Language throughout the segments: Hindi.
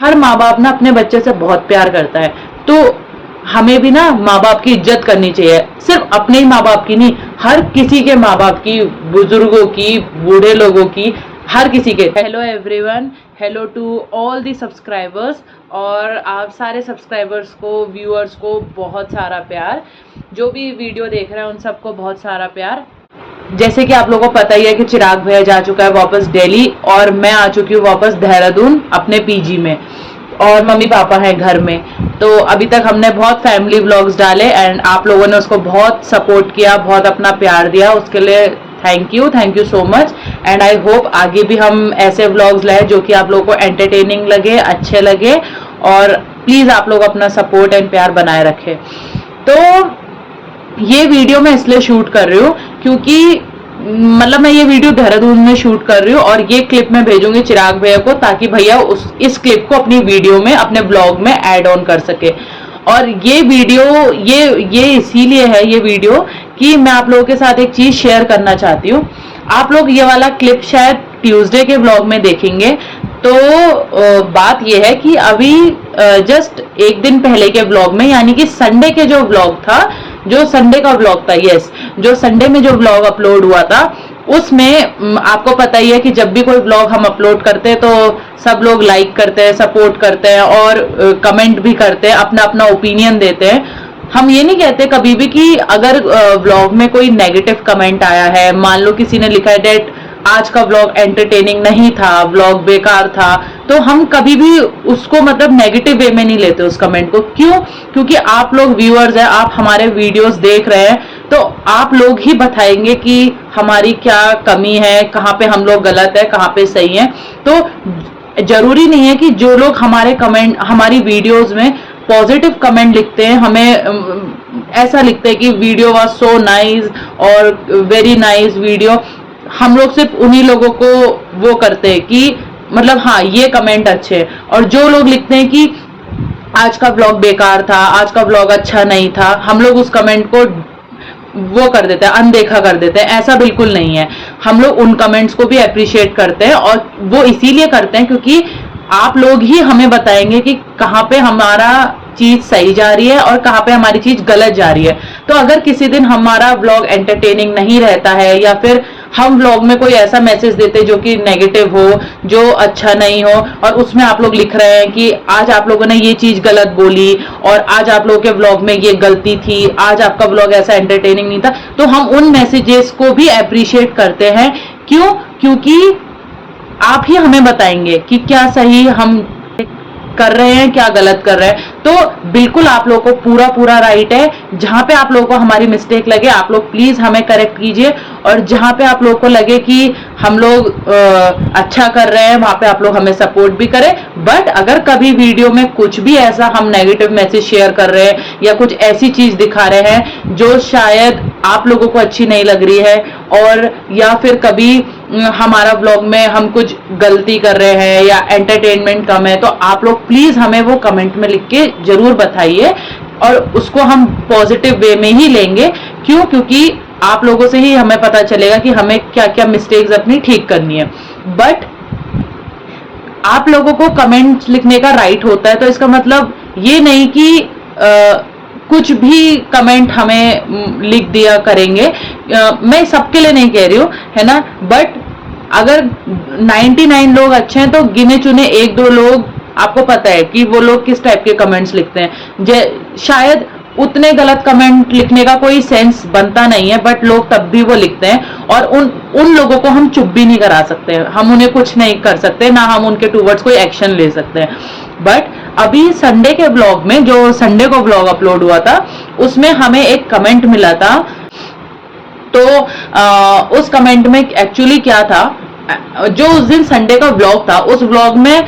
हर माँ बाप ना अपने बच्चे से बहुत प्यार करता है, तो हमें भी ना माँ बाप की इज्जत करनी चाहिए। सिर्फ अपने ही माँ बाप की नहीं, हर किसी के माँ बाप की, बुजुर्गों की, बूढ़े लोगों की, हर किसी के। Hello everyone, hello to all the subscribers, और आप सारे सब्सक्राइबर्स को, व्यूअर्स को बहुत सारा प्यार। जो भी वीडियो देख रहे हैं उन सबको बहुत सारा प्यार। जैसे कि आप लोगों को पता ही है कि चिराग भैया जा चुका है वापस दिल्ली, और मैं आ चुकी हूँ वापस देहरादून अपने पीजी में, और मम्मी पापा हैं घर में। तो अभी तक हमने बहुत फैमिली व्लॉग्स डाले एंड आप लोगों ने उसको बहुत सपोर्ट किया, बहुत अपना प्यार दिया, उसके लिए thank you so much. And I hope आगे भी हम ऐसे व्लॉग्स लाए जो कि आप लोगों को एंटरटेनिंग लगे, अच्छे लगे, और प्लीज आप लोग अपना सपोर्ट एंड प्यार बनाए रखें। तो ये वीडियो मैं इसलिए शूट कर रही हूँ क्योंकि मतलब मैं ये वीडियो देहरादून में शूट कर रही हूँ, और ये क्लिप मैं भेजूंगी चिराग भैया को, ताकि भैया इस क्लिप को अपनी वीडियो में, अपने ब्लॉग में ऐड ऑन कर सके। और ये वीडियो ये इसीलिए है ये वीडियो कि मैं आप लोगों के साथ एक चीज शेयर करना चाहती हूँ। आप लोग ये वाला क्लिप शायद ट्यूसडे के ब्लॉग में देखेंगे। तो बात यह है कि अभी जस्ट एक दिन पहले के ब्लॉग में, यानी कि संडे के जो ब्लॉग था, जो संडे का ब्लॉग था, यस, जो संडे में जो ब्लॉग अपलोड हुआ था, उसमें आपको पता ही है कि जब भी कोई ब्लॉग हम अपलोड करते हैं तो सब लोग लाइक करते हैं, सपोर्ट करते हैं, और कमेंट भी करते हैं, अपना अपना ओपिनियन देते हैं। हम ये नहीं कहते कभी भी कि अगर ब्लॉग में कोई नेगेटिव कमेंट आया है, मान लो किसी ने लिखा है डेट आज का व्लॉग एंटरटेनिंग नहीं था, व्लॉग बेकार था, तो हम कभी भी उसको मतलब नेगेटिव वे में नहीं लेते उस कमेंट को। क्यों? क्योंकि आप लोग व्यूअर्स हैं, आप हमारे वीडियोस देख रहे हैं, तो आप लोग ही बताएंगे कि हमारी क्या कमी है, कहाँ पे हम लोग गलत है, कहाँ पे सही है। तो जरूरी नहीं है कि जो लोग हमारे कमेंट, हमारी वीडियोस में पॉजिटिव कमेंट लिखते हैं, हमें ऐसा लिखते हैं कि वीडियो वाज सो नाइस और वेरी नाइस वीडियो, हम लोग सिर्फ उन्हीं लोगों को वो करते हैं कि मतलब हाँ ये कमेंट अच्छे हैं। और जो लोग लिखते हैं कि आज का ब्लॉग बेकार था, आज का ब्लॉग अच्छा नहीं था, हम लोग उस कमेंट को वो कर देते हैं, अनदेखा कर देते हैं। ऐसा बिल्कुल नहीं है, हम लोग उन कमेंट्स को भी अप्रिशिएट करते हैं, और वो इसीलिए करते हैं क्योंकि आप लोग ही हमें बताएंगे कि कहाँ पे हमारा चीज सही जा रही है और कहाँ पे हमारी चीज गलत जा रही है। तो अगर किसी दिन हमारा ब्लॉग एंटरटेनिंग नहीं रहता है, या फिर हम ब्लॉग में कोई ऐसा मैसेज देते जो कि नेगेटिव हो, जो अच्छा नहीं हो, और उसमें आप लोग लिख रहे हैं कि आज आप लोगों ने ये चीज गलत बोली, और आज आप लोगों के ब्लॉग में ये गलती थी, आज आपका ब्लॉग ऐसा एंटरटेनिंग नहीं था, तो हम उन मैसेजेस को भी अप्रिशिएट करते हैं। क्यों? क्योंकि आप ही हमें बताएंगे कि क्या सही हम कर रहे हैं, क्या गलत कर रहे हैं। तो बिल्कुल आप लोगों को पूरा राइट है। जहां पे आप लोगों को हमारी मिस्टेक लगे, आप लोग प्लीज हमें करेक्ट कीजिए, और जहां पे आप लोगों को लगे कि हम लोग अच्छा कर रहे हैं, वहां पे आप लोग हमें सपोर्ट भी करें। बट अगर कभी वीडियो में कुछ भी ऐसा हम नेगेटिव मैसेज शेयर कर रहे हैं, या कुछ ऐसी चीज दिखा रहे हैं जो शायद आप लोगों को अच्छी नहीं लग रही है, और या फिर कभी हमारा ब्लॉग में हम कुछ गलती कर रहे हैं या एंटरटेनमेंट कम है, तो आप लोग प्लीज हमें वो कमेंट में लिख के जरूर बताइए, और उसको हम पॉजिटिव वे में ही लेंगे। क्यों? क्योंकि आप लोगों से ही हमें पता चलेगा कि हमें क्या क्या मिस्टेक्स अपनी ठीक करनी है। बट आप लोगों को कमेंट्स लिखने का राइट होता है, तो इसका मतलब ये नहीं कि कुछ भी कमेंट हमें लिख दिया करेंगे। मैं सबके लिए नहीं कह रही हूँ, है ना, बट अगर 99 लोग अच्छे हैं तो गिने चुने एक दो लोग, आपको पता है कि वो लोग किस टाइप के कमेंट्स लिखते हैं। शायद उतने गलत कमेंट लिखने का कोई सेंस बनता नहीं है, बट लोग तब भी वो लिखते हैं, और उन लोगों को हम चुप भी नहीं करा सकते, हम उन्हें कुछ नहीं कर सकते, ना हम उनके टूवर्ड्स कोई एक्शन ले सकते हैं। बट अभी संडे के ब्लॉग में, जो संडे को ब्लॉग अपलोड हुआ था, उसमें हमें एक कमेंट मिला था। तो उस कमेंट में एक्चुअली क्या था, जो उस दिन संडे का ब्लॉग था, उस ब्लॉग में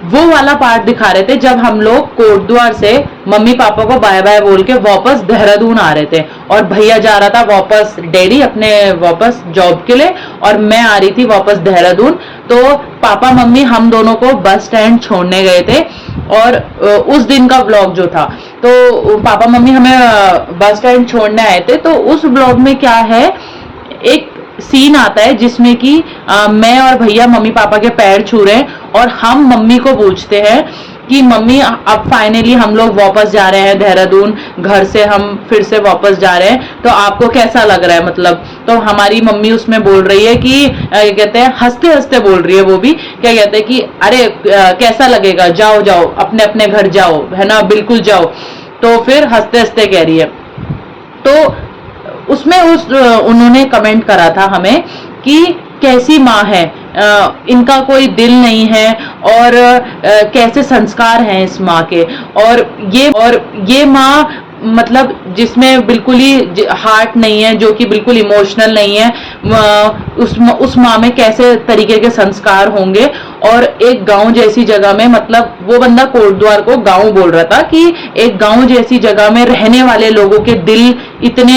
वो वाला पार्ट दिखा रहे थे जब हम लोग कोटद्वार से मम्मी पापा को बाय बाय बोल के वापस देहरादून आ रहे थे, और भैया जा रहा था वापस दिल्ली अपने वापस जॉब के लिए, और मैं आ रही थी वापस देहरादून। तो पापा मम्मी हम दोनों को बस स्टैंड छोड़ने गए थे, और उस दिन का व्लॉग जो था, तो पापा मम्मी हमें बस स्टैंड छोड़ने आए थे। तो उस व्लॉग में क्या है, एक सीन आता है जिसमें कि मैं और भैया मम्मी पापा के पैर छू रहे हैं, और हम मम्मी को पूछते हैं कि मम्मी अब फाइनली हम लोग वापस जा रहे हैं देहरादून, घर से हम फिर से वापस जा रहे हैं, तो आपको कैसा लग रहा है? मतलब तो हमारी मम्मी उसमें बोल रही है कि कहते हैं, हंसते हंसते बोल रही है वो भी, क्या कहते हैं कि अरे कैसा लगेगा, जाओ जाओ अपने अपने घर जाओ, है ना, बिल्कुल जाओ। तो फिर हंसते हंसते कह रही है। तो उसमें उन्होंने कमेंट करा था हमें कि कैसी माँ है, इनका कोई दिल नहीं है, और कैसे संस्कार हैं इस माँ के, और ये माँ मतलब जिसमें बिल्कुल ही हार्ट नहीं है, जो कि बिल्कुल इमोशनल नहीं है, उस माँ में कैसे तरीके के संस्कार होंगे। और एक गांव जैसी जगह में, मतलब वो बंदा कोटद्वार को गांव बोल रहा था कि एक गांव जैसी जगह में रहने वाले लोगों के दिल इतने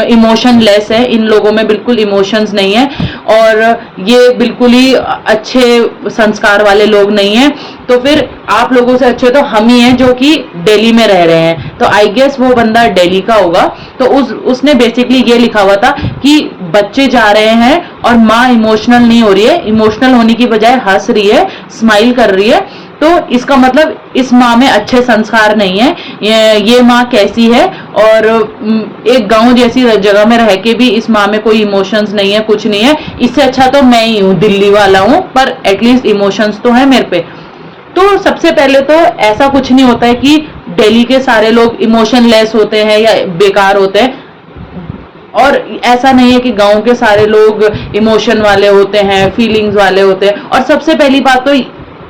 इमोशनलेस है, इन लोगों में बिल्कुल इमोशंस नहीं है, और ये बिल्कुल ही अच्छे संस्कार वाले लोग नहीं है। तो फिर आप लोगों से अच्छे तो हम ही हैं जो कि दिल्ली में रह रहे हैं। तो आई गेस वो बंदा दिल्ली का होगा। तो उसने बेसिकली ये लिखा हुआ था कि बच्चे जा रहे हैं और माँ इमोशनल नहीं हो रही है, इमोशनल होने की बजाय हंस रही है, स्माइल कर रही है। तो इसका मतलब इस माँ में अच्छे संस्कार नहीं है। ये माँ कैसी है, और एक गांव जैसी जगह में रह के भी इस माँ में कोई इमोशंस नहीं है, कुछ नहीं है। इससे अच्छा तो मैं ही हूँ, दिल्ली वाला हूँ, पर एटलीस्ट इमोशंस तो है मेरे पे। तो सबसे पहले तो ऐसा कुछ नहीं होता है कि दिल्ली के सारे लोग इमोशनलेस होते हैं या बेकार होते हैं, और ऐसा नहीं है कि गांव के सारे लोग इमोशन वाले होते हैं, फीलिंग्स वाले होते हैं। और सबसे पहली बात तो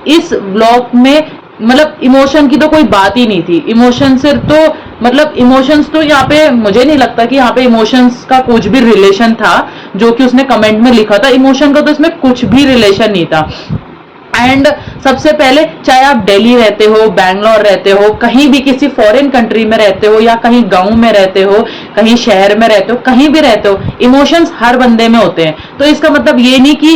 इस ब्लॉग में मतलब इमोशन की तो कोई बात ही नहीं थी। इमोशन सिर्फ तो मतलब इमोशंस तो यहाँ पे मुझे नहीं लगता कि यहाँ पे इमोशंस का कुछ भी रिलेशन था, जो कि उसने कमेंट में लिखा था। इमोशन का तो इसमें कुछ भी रिलेशन नहीं था। एंड सबसे पहले, चाहे आप दिल्ली रहते हो, बैंगलोर रहते हो, कहीं भी किसी फॉरेन कंट्री में रहते हो, या कहीं गांव में रहते हो, कहीं शहर में रहते हो, कहीं भी रहते हो, इमोशंस हर बंदे में होते हैं। तो इसका मतलब ये नहीं कि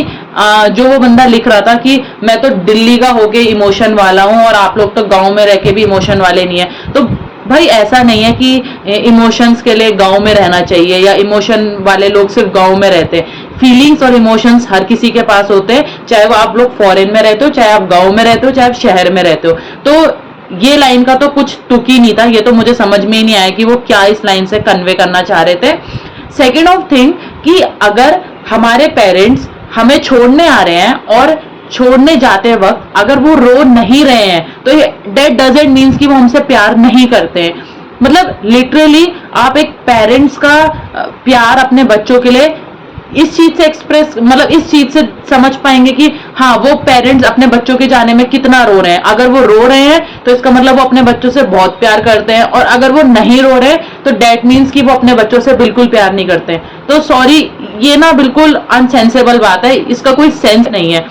जो वो बंदा लिख रहा था कि मैं तो दिल्ली का होके इमोशन वाला हूं और आप लोग तो गांव में रह के भी इमोशन वाले नहीं है। तो भाई ऐसा नहीं है कि इमोशंस के लिए गांव में रहना चाहिए, या इमोशन वाले लोग सिर्फ गांव में रहते हैं। फीलिंग्स और इमोशंस हर किसी के पास होते हैं, चाहे वो आप लोग फॉरेन में रहते हो, चाहे आप गांव में रहते हो, चाहे आप शहर में रहते हो। तो ये लाइन का तो कुछ तुक ही नहीं था। ये तो मुझे समझ में ही नहीं आया कि वो क्या इस लाइन से कन्वे करना चाह रहे थे। सेकेंड ऑफ थिंग, कि अगर हमारे पेरेंट्स हमें छोड़ने आ रहे हैं और छोड़ने जाते वक्त अगर वो रो नहीं रहे हैं, तो दैट डजंट मीन्स कि वो हमसे प्यार नहीं करते हैं। मतलब लिटरली आप एक पेरेंट्स का प्यार अपने बच्चों के लिए इस चीज से एक्सप्रेस, मतलब इस चीज से समझ पाएंगे कि हाँ, वो पेरेंट्स अपने बच्चों के जाने में कितना रो रहे हैं। अगर वो रो रहे हैं तो इसका मतलब वो अपने बच्चों से बहुत प्यार करते हैं, और अगर वो नहीं रो रहे तो दैट मीन्स कि वो अपने बच्चों से बिल्कुल प्यार नहीं करते हैं। तो सॉरी, ये ना बिल्कुल अनसेंसेबल बात है, इसका कोई सेंस नहीं है।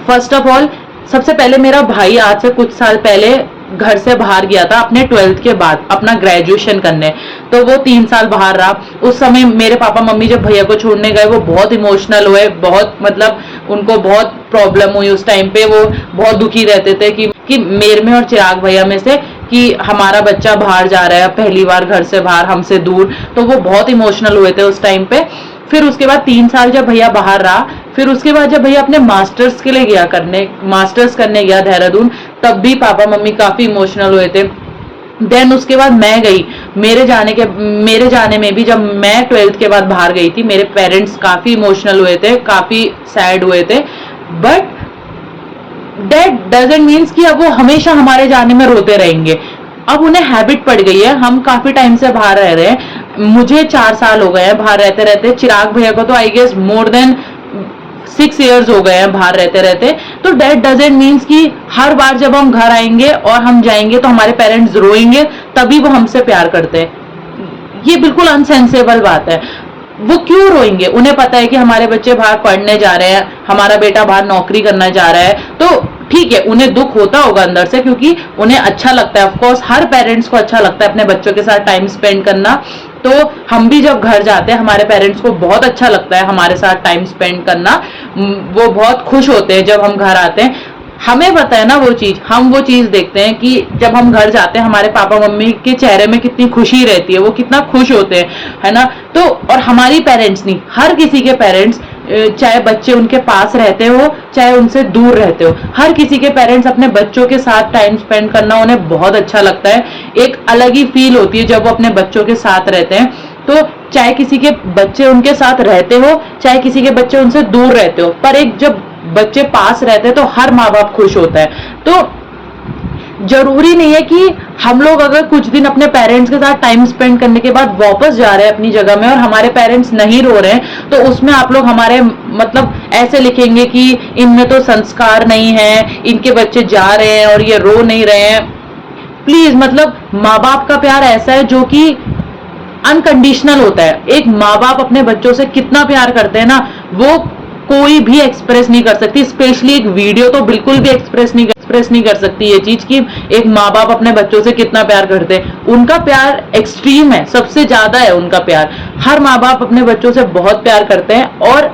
फर्स्ट ऑफ ऑल, सबसे पहले मेरा भाई आज से कुछ साल पहले घर से बाहर गया था अपने 12th के बाद अपना ग्रेजुएशन करने। तो वो 3 साल बाहर रहा। उस समय मेरे पापा मम्मी जब भैया को छोड़ने गए, वो बहुत इमोशनल हुए, बहुत मतलब उनको बहुत प्रॉब्लम हुई उस टाइम पे। वो बहुत दुखी रहते थे कि मेरे में और चिराग भैया में से कि हमारा बच्चा बाहर जा रहा है, पहली बार घर से बाहर, हमसे दूर। तो वो बहुत इमोशनल हुए थे उस टाइम पे। फिर उसके बाद 3 साल जब भैया बाहर रहा, फिर उसके बाद जब भैया अपने मास्टर्स के लिए मास्टर्स करने गया देहरादून, तब भी पापा मम्मी काफी इमोशनल हुए थे। देन उसके बाद मैं गई, मेरे जाने में भी, जब मैं 12th के बाद बाहर गई थी, मेरे पेरेंट्स काफी इमोशनल हुए थे, काफी सैड हुए थे। बट दैट डजंट मीन्स कि अब वो हमेशा हमारे जाने में रोते रहेंगे। अब उन्हें हैबिट पड़ गई है। हम काफी टाइम से बाहर रह रहे हैं, मुझे 4 साल हो गए हैं बाहर रहते रहते। चिराग भैया को तो I guess more than 6 years हो गए हैं बाहर रहते रहते। तो दैट डजंट मीन्स कि हर बार जब हम घर आएंगे और हम जाएंगे तो हमारे पेरेंट्स रोएंगे, तभी वो हमसे प्यार करते हैं। ये बिल्कुल अनसेंसेबल बात है। वो क्यों रोएंगे? उन्हें पता है कि हमारे बच्चे बाहर पढ़ने जा रहे हैं, हमारा बेटा बाहर नौकरी करना जा रहा है। तो ठीक है, उन्हें दुख होता होगा अंदर से, क्योंकि उन्हें अच्छा लगता है। ऑफ कोर्स हर पेरेंट्स को अच्छा लगता है अपने बच्चों के साथ टाइम स्पेंड करना। तो हम भी जब घर जाते हैं, हमारे पेरेंट्स को बहुत अच्छा लगता है हमारे साथ टाइम स्पेंड करना। वो बहुत खुश होते हैं जब हम घर आते हैं। हमें पता है ना वो चीज, हम वो चीज देखते हैं कि जब हम घर जाते हैं हमारे पापा मम्मी के चेहरे में कितनी खुशी रहती है, वो कितना खुश होते हैं, है ना। तो और हमारी पेरेंट्स नहीं, हर किसी के पेरेंट्स चाहे बच्चे उनके पास रहते हो चाहे उनसे दूर रहते हो, हर किसी के पेरेंट्स अपने बच्चों के साथ टाइम स्पेंड करना उन्हें बहुत अच्छा लगता है। एक अलग ही फील होती है जब वो अपने बच्चों के साथ रहते हैं। तो चाहे किसी के बच्चे उनके साथ रहते हो चाहे किसी के बच्चे उनसे दूर रहते हो, पर एक जब बच्चे पास रहते हैं तो हर माँ बाप खुश होता है। तो जरूरी नहीं है कि हम लोग अगर कुछ दिन अपने पेरेंट्स के साथ टाइम स्पेंड करने के बाद वापस जा रहे हैं अपनी जगह में और हमारे पेरेंट्स नहीं रो रहे हैं, तो उसमें आप लोग हमारे मतलब ऐसे लिखेंगे कि इनमें तो संस्कार नहीं है, इनके बच्चे जा रहे हैं और ये रो नहीं रहे हैं। प्लीज, मतलब माँ बाप का प्यार ऐसा है जो कि अनकंडीशनल होता है। एक माँ बाप अपने बच्चों से कितना प्यार करते हैं ना, वो कोई भी एक्सप्रेस नहीं कर सकती। स्पेशली एक वीडियो तो बिल्कुल भी एक्सप्रेस नहीं कर सकती ये चीज कि एक माँ बाप अपने बच्चों से कितना प्यार करते हैं। उनका प्यार एक्सट्रीम है, सबसे ज्यादा है उनका प्यार। हर माँ बाप अपने बच्चों से बहुत प्यार करते हैं, और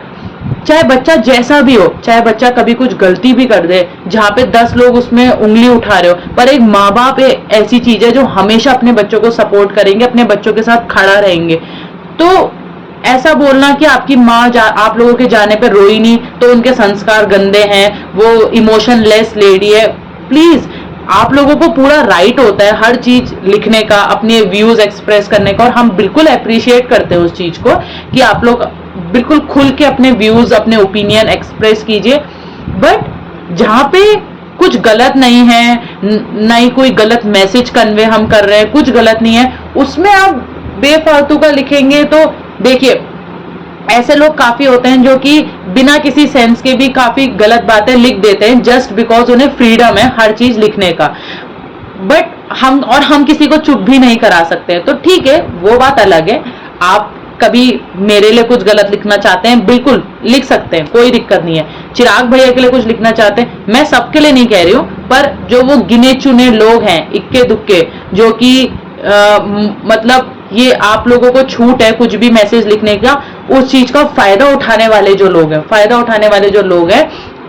चाहे बच्चा जैसा भी हो, चाहे बच्चा कभी कुछ गलती भी कर दे जहाँ पे 10 लोग उसमें उंगली उठा रहे हो, पर एक माँ बाप ऐसी चीज है जो हमेशा अपने बच्चों को सपोर्ट करेंगे, अपने बच्चों के साथ खड़ा रहेंगे। तो ऐसा बोलना कि आपकी माँ आप लोगों के जाने पे रोई नहीं तो उनके संस्कार गंदे हैं, वो इमोशनलेस लेडी है, प्लीज। आप लोगों को पूरा राइट होता है हर चीज लिखने का, अपने व्यूज एक्सप्रेस करने का, और हम बिल्कुल अप्रिशिएट करते हैं उस चीज को कि आप लोग बिल्कुल खुल के अपने व्यूज अपने ओपिनियन एक्सप्रेस कीजिए। बट जहाँ पे कुछ गलत नहीं है, ना ही कोई गलत मैसेज कन्वे हम कर रहे हैं, कुछ गलत नहीं है, उसमें आप बेफालतू का लिखेंगे तो देखिए, ऐसे लोग काफी होते हैं जो कि बिना किसी सेंस के भी काफी गलत बातें लिख देते हैं जस्ट बिकॉज उन्हें फ्रीडम है हर चीज लिखने का। बट हम किसी को चुप भी नहीं करा सकते हैं, तो ठीक है, वो बात अलग है। आप कभी मेरे लिए कुछ गलत लिखना चाहते हैं, बिल्कुल लिख सकते हैं, कोई दिक्कत नहीं है। चिराग भैया के लिए कुछ लिखना चाहते हैं, मैं सबके लिए नहीं कह रही हूँ, पर जो वो गिने चुने लोग हैं, इक्के दुक्के, जो कि मतलब ये आप लोगों को छूट है कुछ भी मैसेज लिखने का, उस चीज का फायदा उठाने वाले जो लोग हैं,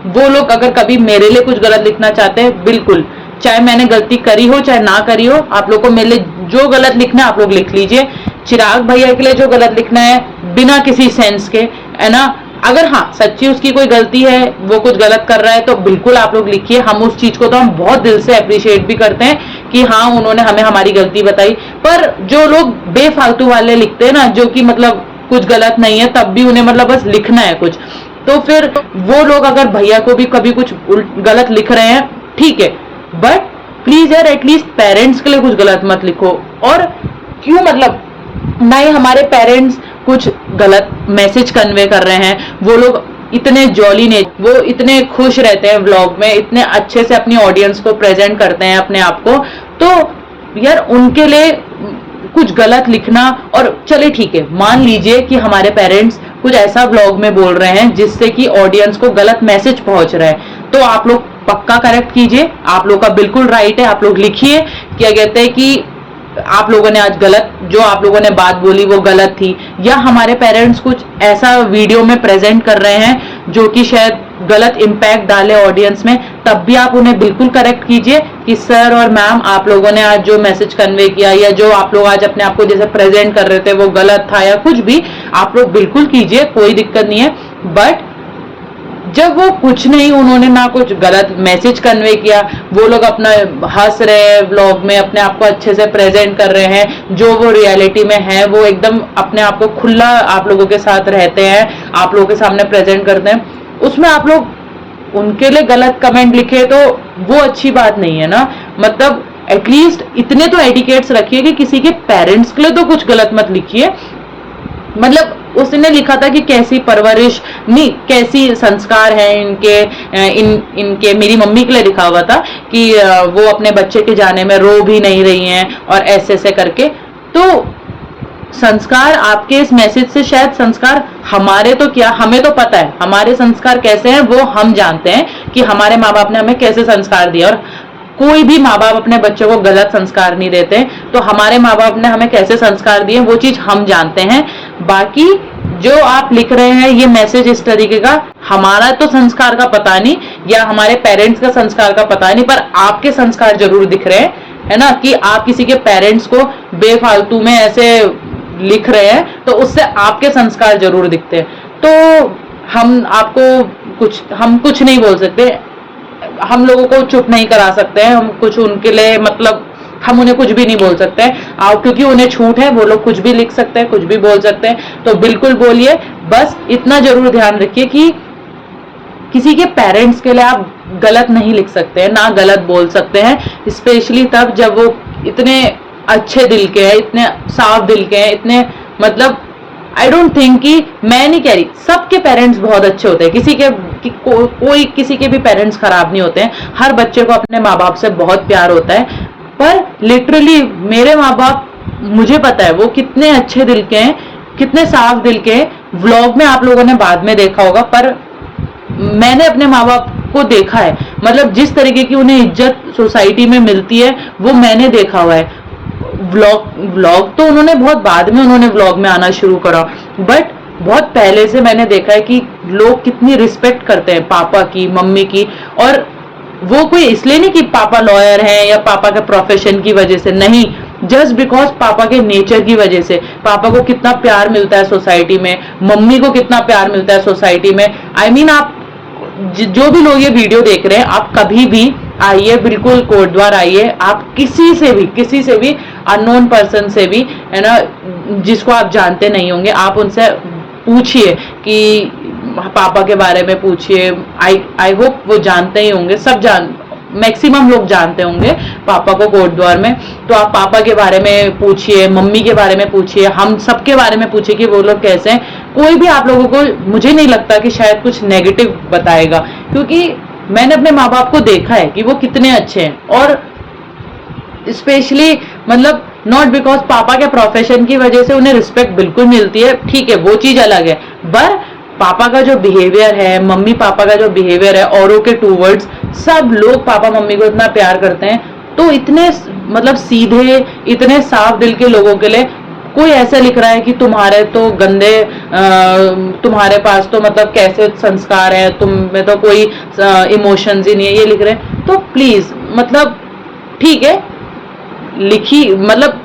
वो लोग अगर कभी मेरे लिए कुछ गलत लिखना चाहते हैं, बिल्कुल, चाहे मैंने गलती करी हो चाहे ना करी हो, आप लोग को मेरे लिए जो गलत लिखना है आप लोग लिख लीजिए। चिराग भैया के लिए जो गलत लिखना है बिना किसी सेंस के, है ना, अगर हाँ सच्ची उसकी कोई गलती है, वो कुछ गलत कर रहा है, तो बिल्कुल आप लोग लिखिए। हम उस चीज को तो हम बहुत दिल से अप्रिशिएट भी करते हैं कि हाँ उन्होंने हमें हमारी गलती बताई। पर जो लोग बेफालतू वाले लिखते हैं ना, जो कि मतलब कुछ गलत नहीं है तब भी उन्हें मतलब बस लिखना है कुछ, तो फिर वो लोग अगर भैया को भी कभी कुछ गलत लिख रहे हैं, ठीक है, बट प्लीज यार एटलीस्ट पेरेंट्स के लिए कुछ गलत मत लिखो। और क्यों, मतलब ना ही हमारे पेरेंट्स कुछ गलत मैसेज कन्वे कर रहे हैं, वो लोग इतने जॉली ने, वो इतने खुश रहते हैं व्लॉग में, इतने अच्छे से अपनी ऑडियंस को प्रेजेंट करते हैं अपने आप को, तो यार उनके लिए कुछ गलत लिखना, और चले ठीक है मान लीजिए कि हमारे पेरेंट्स कुछ ऐसा व्लॉग में बोल रहे हैं जिससे कि ऑडियंस को गलत मैसेज पहुंच रहा है, तो आप लोग पक्का करेक्ट कीजिए, आप लोग का बिल्कुल राइट है, आप लोग लिखिए क्या कहते हैं कि आप लोगों ने आज गलत, जो आप लोगों ने बात बोली वो गलत थी, या हमारे पेरेंट्स कुछ ऐसा वीडियो में प्रेजेंट कर रहे हैं जो कि शायद गलत इम्पैक्ट डाले ऑडियंस में, तब भी आप उन्हें बिल्कुल करेक्ट कीजिए कि सर और मैम आप लोगों ने आज जो मैसेज कन्वे किया या जो आप लोग आज अपने आप को जैसे प्रेजेंट कर रहे थे वो गलत था, या कुछ भी आप लोग बिल्कुल कीजिए, कोई दिक्कत नहीं है। बट जब वो कुछ नहीं, उन्होंने ना कुछ गलत मैसेज कन्वे किया, वो लोग अपना हंस रहे हैं व्लॉग में, अपने आप को अच्छे से प्रेजेंट कर रहे हैं, जो वो रियलिटी में है वो एकदम अपने आप को खुला आप लोगों के साथ रहते हैं, आप लोगों के सामने प्रेजेंट करते हैं, उसमें आप लोग उनके लिए गलत कमेंट लिखे तो वो अच्छी बात नहीं है ना। मतलब एटलीस्ट इतने तो एटिकेट्स रखिए कि किसी के पेरेंट्स के लिए तो कुछ गलत मत लिखिए। मतलब उसने लिखा था कि कैसी परवरिश नहीं, कैसी संस्कार है इनके मेरी मम्मी के लिए लिखा हुआ था कि वो अपने बच्चे के जाने में रो भी नहीं रही हैं और ऐसे करके। तो संस्कार आपके इस मैसेज से शायद संस्कार हमारे तो क्या, हमें तो पता है हमारे संस्कार कैसे हैं, वो हम जानते हैं कि हमारे माँ बाप ने हमें कैसे संस्कार दिया, और कोई भी माँ बाप अपने बच्चों को गलत संस्कार नहीं देते, तो हमारे माँ बाप ने हमें कैसे संस्कार दिए वो चीज हम जानते हैं। बाकी जो आप लिख रहे हैं ये मैसेज इस तरीके का, हमारा तो संस्कार का पता नहीं या हमारे पेरेंट्स का संस्कार का पता नहीं, पर आपके संस्कार जरूर दिख रहे हैं, है ना, कि आप किसी के पेरेंट्स को बेफालतू में ऐसे लिख रहे हैं, तो उससे आपके संस्कार जरूर दिखते हैं। तो हम कुछ नहीं बोल सकते, हम लोगों को चुप नहीं करा सकते हैं, हम कुछ उनके लिए मतलब हम उन्हें कुछ भी नहीं बोल सकते हैं, क्योंकि उन्हें छूट है, वो लोग कुछ भी लिख सकते हैं, कुछ भी बोल सकते हैं, तो बिल्कुल बोलिए। बस इतना जरूर ध्यान रखिए कि किसी के पेरेंट्स के लिए आप गलत नहीं लिख सकते हैं, ना गलत बोल सकते हैं, स्पेशली तब जब वो इतने अच्छे दिल के हैं, इतने साफ दिल के हैं, इतने मतलब आई डोंट थिंक कि, मैं नहीं कह रही सबके पेरेंट्स बहुत अच्छे होते हैं, कोई किसी के भी पेरेंट्स खराब नहीं होते हैं, हर बच्चे को अपने माँ बाप से बहुत प्यार होता है। पर लिटरली मेरे माँ बाप, मुझे पता है वो कितने अच्छे दिल के हैं, कितने साफ दिल के हैं। व्लॉग में आप लोगों ने बाद में देखा होगा, पर मैंने अपने माँ बाप को देखा है, मतलब जिस तरीके की उन्हें इज्जत सोसाइटी में मिलती है वो मैंने देखा हुआ है। व्लॉग तो उन्होंने बहुत बाद में उन्होंने व्लॉग में आना शुरू करा, बट बहुत पहले से मैंने देखा है कि लोग कितनी रिस्पेक्ट करते हैं पापा की, मम्मी की। और वो कोई इसलिए नहीं कि पापा लॉयर हैं या पापा के प्रोफेशन की वजह से, नहीं, जस्ट बिकॉज पापा के नेचर की वजह से। पापा को कितना प्यार मिलता है सोसाइटी में, मम्मी को कितना प्यार मिलता है सोसाइटी में। आई मीन आप जो भी लोग ये वीडियो देख रहे हैं, आप कभी भी आइए, बिल्कुल कोटद्वार आइए, आप किसी से भी अननोन पर्सन से भी, है ना, जिसको आप जानते नहीं होंगे, आप उनसे पूछिए कि पापा के बारे में पूछिए। आई होप वो जानते ही होंगे, मैक्सिमम लोग जानते होंगे पापा को कोटद्वार में। तो आप पापा के बारे में पूछिए, मम्मी के बारे में पूछिए, हम सबके बारे में पूछिए कि वो लोग कैसे हैं। कोई भी आप लोगों को, मुझे नहीं लगता कि शायद कुछ नेगेटिव बताएगा, क्योंकि मैंने अपने माँ बाप को देखा है कि वो कितने अच्छे हैं। और स्पेशली मतलब नॉट बिकॉज पापा के प्रोफेशन की वजह से उन्हें रिस्पेक्ट बिल्कुल मिलती है, ठीक है, वो चीज अलग है, पर पापा का जो बिहेवियर है, मम्मी पापा का जो बिहेवियर है औरों के टूवर्ड्स, सब लोग पापा मम्मी को इतना प्यार करते हैं। तो इतने मतलब सीधे, इतने साफ दिल के लोगों के लिए कोई ऐसे लिख रहा है कि तुम्हारे तो गंदे, तुम्हारे पास तो मतलब कैसे संस्कार है, तुम में तो कोई इमोशंस ही नहीं है, ये लिख रहे हैं, तो प्लीज मतलब ठीक है, लिखी, मतलब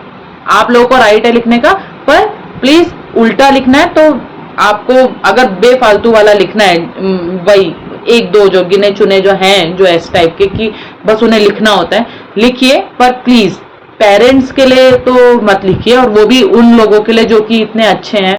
आप लोगों को राइट है लिखने का, पर प्लीज उल्टा लिखना है तो आपको, अगर बेफालतू वाला लिखना है, वही एक दो जो गिने चुने जो हैं, जो इस टाइप के कि बस उन्हें लिखना होता है, लिखिए, पर प्लीज पेरेंट्स के लिए तो मत लिखिए, और वो भी उन लोगों के लिए जो कि इतने अच्छे हैं।